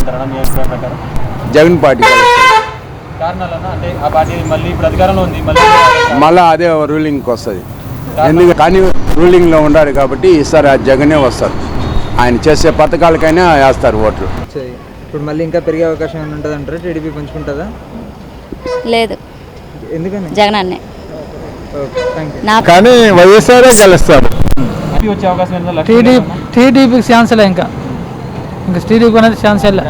అంటారా మీ అభిప్రాయం ప్రకారం? జగన్ పార్టీ కారణాలన్నా అంటే ఆ పార్టీ మళ్ళీ ఇప్పుడు అధికారంలో ఉంది, మళ్ళీ అదే రూలింగ్కి వస్తుంది. ఎందుకు కానీ రూలింగ్లో ఉండాలి కాబట్టి ఈసారి ఆ జగనే వస్తారు. ఆయన చేసే పథకాలకైనా వేస్తారు ఓట్లు. ఇప్పుడు మళ్ళీ ఇంకా పెరిగే అవకాశం ఏమైనా ఉంటుంది అంటారా? టీడీపీ పంచుకుంటుందా? లేదు, ఎందుకని? జగన్ అన్నే. కానీ వైఎస్ఆర్ గెలుస్తారు. వచ్చే అవకాశం ఏంటో టీడీపీకి ఛాన్స్ లే, ఇంకా టీడీపీ అనేది ఛాన్స్ లే,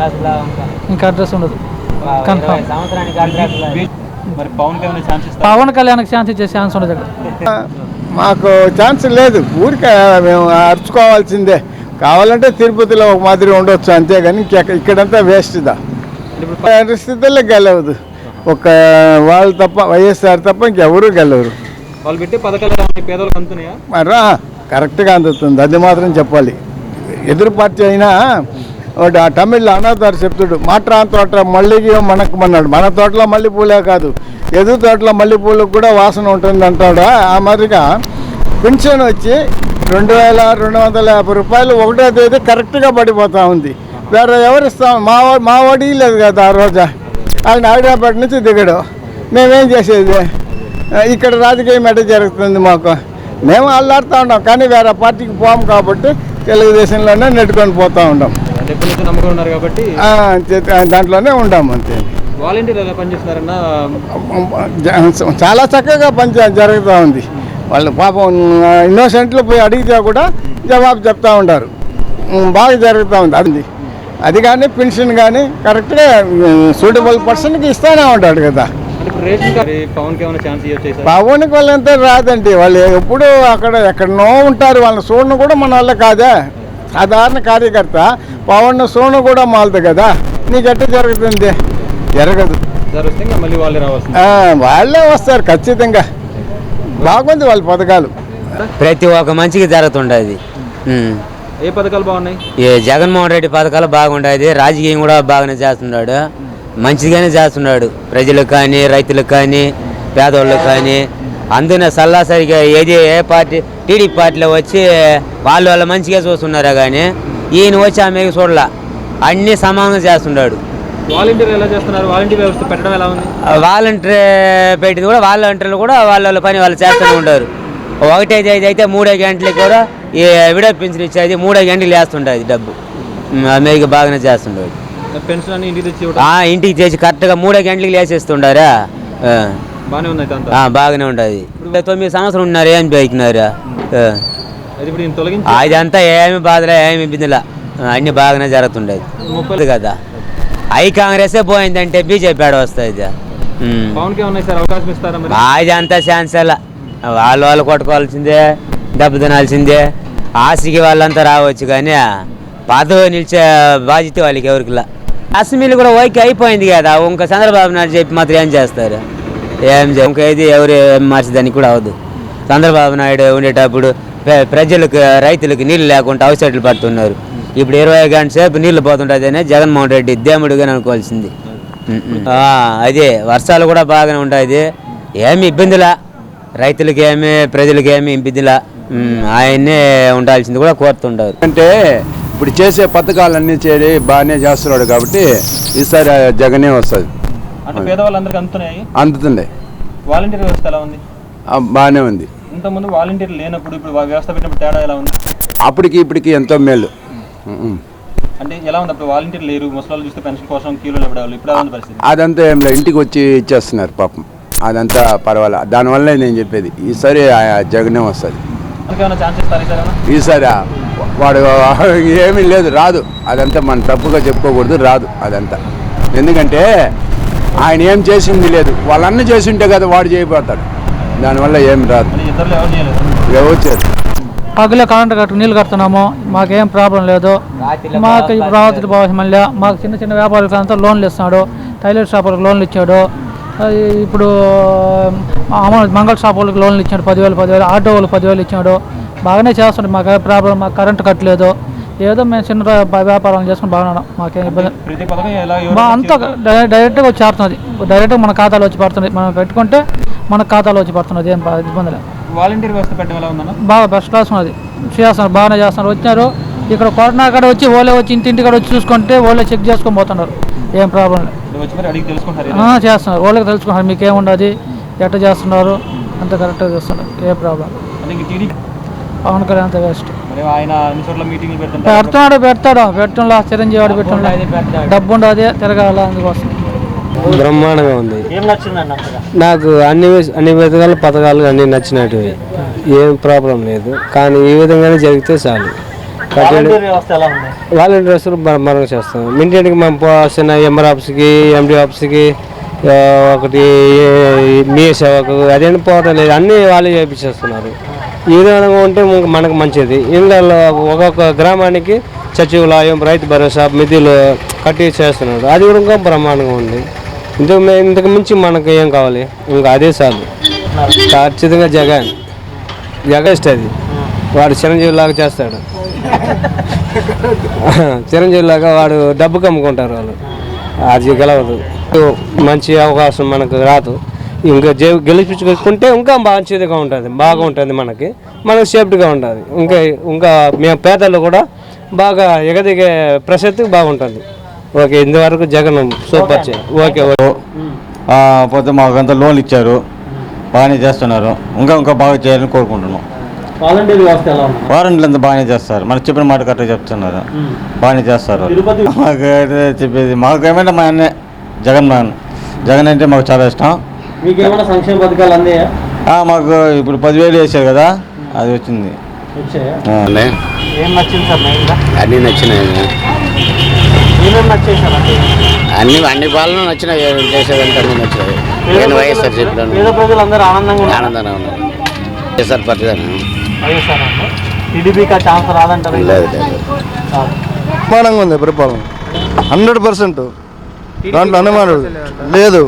ఇంకా అడ్రస్ ఉండదు. మరి పవన్ కళ్యాణ్కి ఛాన్స్ ఇచ్చే ఛాన్స్ ఉండదు ఇక్కడ. మాకు ఛాన్స్ లేదు, ఊరికే మేము అరుచుకోవాల్సిందే. కావాలంటే తిరుపతిలో ఒక మాదిరి ఉండొచ్చు అంతేగాని ఇక్కడంతా వేస్ట్దా. పరిస్థితుల్లో గెలవదు, ఒక వాళ్ళు తప్ప, వైఎస్ఆర్ తప్ప ఇంకెవరూ గెలవరు. వాళ్ళు పెట్టే పథకాలు పేదలకు అందుతున్నాయా? మరి కరెక్ట్గా అందుతుంది, అది మాత్రం చెప్పాలి. ఎదురు పార్టీ అయినా తమిళ్లో అన్నదారు చెప్తుడు, మాట్రా తోట మల్లికి మనకు మన తోటలో మల్లెపూలే కాదు, ఎదురు తోటలో మల్లెపూలకు కూడా వాసన ఉంటుంది అంటాడు. ఆ మాదిరిగా పెన్షన్ వచ్చి 2250 రూపాయలు 1వ తేదీ కరెక్ట్గా పడిపోతూ ఉంది. వేరే ఎవరు ఇస్తాం? మా వాడి లేదు కదా ఆ రోజు, ఆయన హైదరాబాద్ నుంచి దిగడు. మేమేం చేసేది? ఇక్కడ రాజకీయం ఎట్ట జరుగుతుంది మాకు? మేము అల్లాడుతూ ఉంటాం, కానీ వేరే పార్టీకి పోము కాబట్టి తెలుగుదేశంలోనే నెట్టుకొని పోతూ ఉంటాం. దాంట్లోనే ఉంటాం అంతే. చాలా చక్కగా జరుగుతూ ఉంది. వాళ్ళు పాపం ఇన్నోసెంట్లు పోయి అడిగితే కూడా జవాబు చెప్తూ ఉంటారు. బాగా జరుగుతూ ఉంది అది కానీ పెన్షన్ కానీ కరెక్ట్గా సూటబుల్ పర్సన్కి ఇస్తూనే ఉంటాడు కదా. పవన్కి వాళ్ళంతా రాదండి, వాళ్ళు ఎప్పుడు ఎక్కడనో ఉంటారు. వాళ్ళని చూడను కూడా మన వల్ల కాదే, సాధారణ కార్యకర్త పవన్ సోను కూడా మాలదు కదా. నీకు ఎట్ట జరుగుతుంది? జరగదు. వాళ్ళే వస్తారు ఖచ్చితంగా. బాగుంది వాళ్ళ పథకాలు, ప్రతి ఒక్క మంచిగా జరుగుతుండేది. ఏ పథకాలు బాగున్నాయి? జగన్మోహన్ రెడ్డి పథకాలు బాగుండేది. రాజకీయం కూడా బాగానే చేస్తున్నాడు, మంచిగానే చేస్తున్నాడు. ప్రజలకు కానీ, రైతులకు కానీ, పేదవాళ్ళకి కానీ అందున సల్లాసరిగా ఏది ఏ పార్టీ టీడీపీ పార్టీలో వచ్చి వాళ్ళు మంచిగా చూస్తున్నారా కానీ ఈయన వచ్చి ఆమె చూడలా, అన్నీ సమానంగా చేస్తున్నాడు. వాలంటీర్ ఎలా చేస్తున్నారు? వాలంటీర్ వ్యవస్థ పెట్టడం ఎలా ఉంది? వాలంటీర్ పెట్టింది కూడా వాలంటీర్లు కూడా వాళ్ళ పని వాళ్ళు చేస్తూనే ఉంటారు. 1:05 అయితే 3 గంటలకి కూడా ఈ విడో పెన్షన్ ఇచ్చేది 3 గంటలు వేస్తుంటుంది డబ్బు. మీకు బాగానే చేస్తుంటాడు. పెన్షన్ ఇంటికి చేసి కరెక్ట్గా 3 గంటలకి వేసేస్తుండారా. బాగానే ఉంటుంది. 9 సంవత్సరం ఉన్నారు, ఏం బయకినారు. అదంతా ఏమి బాధలే, ఏమి ఇబ్బందిలా, అన్ని బాగానే జరుగుతుండేది కదా. కాంగ్రెసే పోయిందంటే బీజేపీ ఆడ వస్తుంది. అదంతా ఛాన్స్ అలా, వాళ్ళు కొట్టుకోవాల్సిందే, డబ్బు తినాల్సిందే. ఆశకి వాళ్ళంతా రావచ్చు కానీ పదవి నిలిచే బాధ్యత వాళ్ళకి ఎవరికిలా. అసెంబ్లీ కూడా ఓకే అయిపోయింది కదా, ఇంకా చంద్రబాబు నాయుడు చెప్పి మాత్రం ఏం చేస్తారు? ఇంకా ఇది ఎవరు మార్చేదానికి కూడా అవ్వదు. చంద్రబాబు నాయుడు ఉండేటప్పుడు ప్రజలకు, రైతులకు నీళ్ళు లేకుండా అవసరాలు పడుతున్నారు. ఇప్పుడు 20 గంటల సేపు నీళ్లు పోతుంటుందనే జగన్మోహన్ రెడ్డి దేవుడిగా అనుకోవాల్సింది. అదే వర్షాలు కూడా బాగానే ఉంటుంది, ఏమి ఇబ్బందిలా, రైతులకి ఏమి, ప్రజలకి ఏమి ఇబ్బందిలా. ఆయన్నే ఉండాల్సింది కూడా కోరుతుంటారు. అంటే ఇప్పుడు చేసే పథకాలన్నీ చేరి బాగానే చేస్తున్నాడు కాబట్టి ఈసారి జగనే వస్తుంది. అందుతుంది. వాలంటీర్ వ్యవస్థ ఎలా ఉంది? బాగానే ఉంది. ఇంతకుముందు వాలంటీర్ లేనప్పుడు ఇప్పుడు వ్యవస్థ పెట్టినప్పుడు తేడా ఎలా ఉంది? అప్పటికి ఇప్పటికి ఎంతో మేలు. అంటే ఎలా ఉంది? అప్పుడు వాలంటీర్ లేరు, ముసలాళ్ళు చూస్తే పెన్షన్ కోసం క్యూలో పడేవాళ్ళు, ఇప్పుడు ఎలా ఉంది పరిస్థితి? అదంతా ఏం లేదు, ఇంటికి వచ్చి ఇచ్చేస్తున్నారు పాపం. అదంతా పర్వాలే, దానివల్లే నేను చెప్పేది ఈసారి జగనే వస్తుంది. ఈసారి వాడు ఏమీ లేదు, రాదు. అదంతా మనం తప్పుగా చెప్పుకోకూడదు, రాదు అదంతా. ఎందుకంటే ఆయన ఏం చేసింది లేదు, వాళ్ళన్నీ చేసి ఉంటే కదా వాడు చేయబోతాడు. దానివల్ల ఏం రాదు, ఎవరు చేయరు. పగలే కరెంటు కట్టు నీళ్ళు కడుతున్నాము, మాకేం ప్రాబ్లం లేదు. మాకు రాత్రి బాగా మళ్ళీ మాకు చిన్న చిన్న వ్యాపారులకంతా లోన్లు ఇస్తున్నాడు. టైలర్ షాపులకు లోన్లు ఇచ్చాడు. ఇప్పుడు మంగళ షాప్ వాళ్ళకి లోన్లు ఇచ్చాడు 10,000. ఆటో వాళ్ళకి 10,000 ఇచ్చాడు. బాగానే చేస్తున్నాడు, మాకు ప్రాబ్లం, మాకు కరెంటు కట్టలేదు. ఏదో మేము చిన్న వ్యాపారం చేసుకుని బాగున్నాం, మాకేం ఇబ్బంది. మా అంతా డైరెక్ట్గా వచ్చి చేరుతున్నది, డైరెక్ట్గా మన ఖాతాలో వచ్చి పడుతుంది. మనం పెట్టుకుంటే మన ఖాతాలో వచ్చి పడుతున్నది, ఏం ఇబ్బంది లేదు. వాలంటీర్ వ్యవస్థ పెట్టడం ఎలా ఉందన్న? బాగా బెస్ట్ క్లాస్ ఉన్నది, చేస్తున్నారు, బాగానే చేస్తున్నారు. వచ్చారు ఇక్కడ కరోనా కాడ వచ్చి ఓలే వచ్చి ఇంటింటి కాడ వచ్చి చూసుకుంటే ఓలే చెక్ చేసుకొని పోతున్నారు, ఏం ప్రాబ్లం లేదు. వచ్చి మరి అడిగి తెలుసుకుంటారు. చేస్తున్నారు, వాళ్ళకి తెలుసుకుంటారు మీకేముండదు ఎట్లా చేస్తున్నారు అంత కరెక్ట్గా చేస్తున్నారు, ఏ ప్రాబ్లం. అంటే ఇంక టీడీపీ పవన్ కళ్యాణ్ అంత వేస్ట్. మరి ఆయన అన్ని చోట్ల మీటింగ్లు పెడుతుంటారు. పెట్టడంలో చిరంజీవి వాడు పెట్టడం డబ్బు ఉండదు తిరగాల అందుకోసం. బ్రహ్మాండంగా ఉంది. ఏం నచ్చిందండి అంతగా? నాకు అన్ని విధాల పథకాలు అన్నీ నచ్చినట్టువి, ఏం ప్రాబ్లం లేదు. కానీ ఈ విధంగానే జరిగితే చాలు. వాలంటీర్ వ్యవస్థ ఎలా ఉంది? వాలంటీర్స్ బ్రహ్మాండంగా చేస్తాం. ఇంటింటికి మనం పోవాల్సిన ఎంఆర్ ఆఫీస్కి, ఎండి ఆఫీస్కి, ఒకటి మీ సేవకు అదేం పోవడం లేదు, అన్నీ వాళ్ళే చేయించేస్తున్నారు. ఈ విధంగా ఉంటే మనకు మంచిది. ఇళ్ళల్లో ఒక్కొక్క గ్రామానికి సచివాలయం, రైతు భరోసా, మిదిలు కట్టి చేస్తున్నాడు, అది కూడా ఇంకా బ్రహ్మాండంగా ఉంది. ఇంతకు మించి మనకు ఏం కావాలి, ఇంకా అదే చాలు. ఖచ్చితంగా జగన్ అది వాడు చిరంజీవి లాగా చేస్తాడు. చిరంజీవి లాగా వాడు డబ్బు కమ్ముకుంటారు వాళ్ళు, అది గెలవదు. మంచి అవకాశం మనకు రాదు. ఇంకా గెలిపించుకుంటే ఇంకా మంచిదిగా ఉంటుంది, బాగా ఉంటుంది, మనకు సేఫ్టీగా ఉంటుంది. ఇంకా మేము పేదలు కూడా బాగా ఎగదిగే ప్రసక్తి బాగుంటుంది. ఓకే, ఇంతవరకు జగన్ సూపర్. ఓకే పోతే మాకంతా లోన్లు ఇచ్చారు, బాగానే చేస్తున్నారు. ఇంకా బాగా చేయాలని కోరుకుంటున్నాం. వాలంటీర్ వ్యవస్థ ఎలా ఉంది? వారంటీలు అంతా బాగానే చేస్తారు, మనకు చెప్పిన మాట కరెక్ట్గా చెప్తున్నారు, బాగానే చేస్తారు. చెప్పేది మాకేమైనా మా అన్నే జగన్ అంటే మాకు చాలా ఇష్టం. మీకు ఏమైనా సంక్షేమ పథకాలు అందాయా? మాకు ఇప్పుడు 10,000 వేసారు కదా, అది వచ్చింది. ఏం నచ్చింది సార్ మెయిన్గా? అన్నీ నచ్చినాయి, ఏమేమి నచ్చాయి సార్? అన్ని పాలన నచ్చినాయి, చేసేదంటే అన్నీ నచ్చినాయి. నేను వైఎస్ఆర్ చెప్పాను, పేద ప్రజలందరూ ఆనందంగా ఉన్నారు. ఆనందంగా ఉన్నారు. వైఎస్ఆర్ పార్టీ వైఎస్ఆర్ అంటే టీడీపీకి ఛాన్స్ రాదంటారు? లేదు, బ్రహ్మాండంగా ఉంది పరిపాలన, 100%. దాంట్లో అనుమానం లేదు.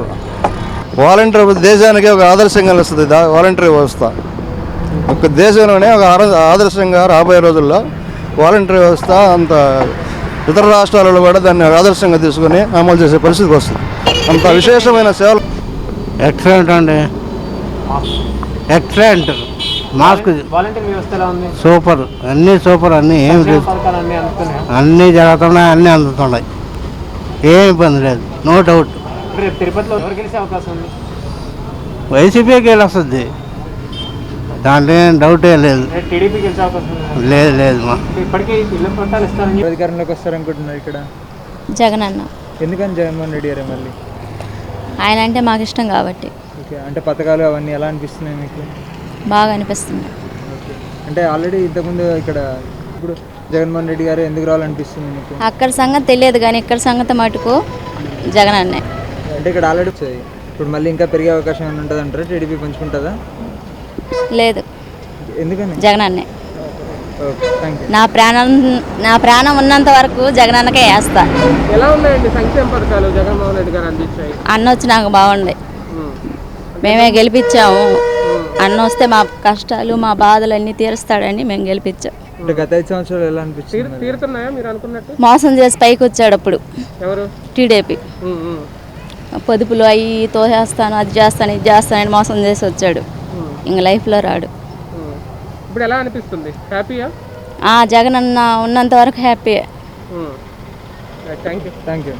వాలంటీర్ దేశానికి ఒక ఆదర్శంగా నిలుస్తుంది వాలంటీర్ వ్యవస్థ. ఒక దేశంలోనే ఒక ఆదర్శంగా రాబోయే రోజుల్లో వాలంటీర్ వ్యవస్థ అంత ఇతర రాష్ట్రాలలో కూడా దాన్ని ఆదర్శంగా తీసుకొని అమలు చేసే పరిస్థితికి వస్తుంది. అంత విశేషమైన సేవలు. ఎక్సలెంట్ అండి, ఎక్సలెంట్. మాస్క్ వాలంటీర్ వ్యవస్థ ఎలా ఉంది? సూపర్, అన్నీ సూపర్. అన్నీ ఏమి పథకాలు అన్నీ అందుతున్నాయి. అన్నీ జరుగుతున్నాయి, అన్నీ అందుతున్నాయి, ఏం ఇబ్బంది లేదు, నో డౌట్. రేపు తిరుపతిలో ఎవరు గెలిచే అవకాశం ఉంది? వైసీపీకి వెళ్ళొస్తుంది, దాంట్లో ఏం డౌటే లేదు. టీడీపీ గెలిచే అవకాశం ఉంది? లేదు మా ఇప్పటికే ఇళ్ళ పట్టాలు ఇస్తారని అధికారంలోకి వస్తారనుకుంటున్నారు ఇక్కడ. జగన్ అన్న. ఎందుకని జగన్మోహన్ రెడ్డి గారే మళ్ళీ? ఆయన అంటే మాకు ఇష్టం కాబట్టి. ఓకే, అంటే పథకాలు అవన్నీ ఎలా అనిపిస్తున్నాయి మీకు? బాగా అనిపిస్తుంది. ఓకే, అంటే ఆల్రెడీ ఇంతకుముందు ఇక్కడ ఇప్పుడు జగన్మోహన్ రెడ్డి గారు ఎందుకు రావాలనిపిస్తుంది మీకు? అక్కడ సంగతి తెలియదు కానీ ఇక్కడ సంగతి మటుకు జగన్ అన్నే. అంటే ఇక్కడ ఆల్రెడీ వచ్చాయి, ఇప్పుడు మళ్ళీ ఇంకా పెరిగే అవకాశం ఏమైనా ఉంటుంది అంటారా? టీడీపీ పంచుకుంటుందా? లేదు, ఎందుకని? జగన్ అన్నే. Okay, thank you. నా ప్రాణం ఉన్నంత వరకు జగన్ అన్నకే వేస్తా. ఎలా ఉన్నాయండి సంక్షేమ పథకాలు జగన్మోహన్ రెడ్డి గారు అందించాయి? అన్న వచ్చి నాకు బాగుండే, మేమే గెలిపించాము. అన్న వస్తే మా కష్టాలు మా బాధలు అన్నీ తీరుస్తాడని మేము గెలిపించాం. అంటే గత 5 సంవత్సరాలు ఎలా అనిపిస్తుంది? తీరుతున్నాయా మీరు అనుకున్నట్టు? మోసం చేసి పైకి వచ్చాడు అప్పుడు ఎవరు? టీడీపీ. పొదుపులు అవి తోసేస్తాను, అది చేస్తాను, ఇది చేస్తానని మోసం చేసి వచ్చాడు. ఇంక లైఫ్లో రాడు. ఇప్పుడు ఎలా అనిపిస్తుంది? హ్యాపీయా? జగన్ అన్న ఉన్నంత వరకు happy. Thank you. Thank you.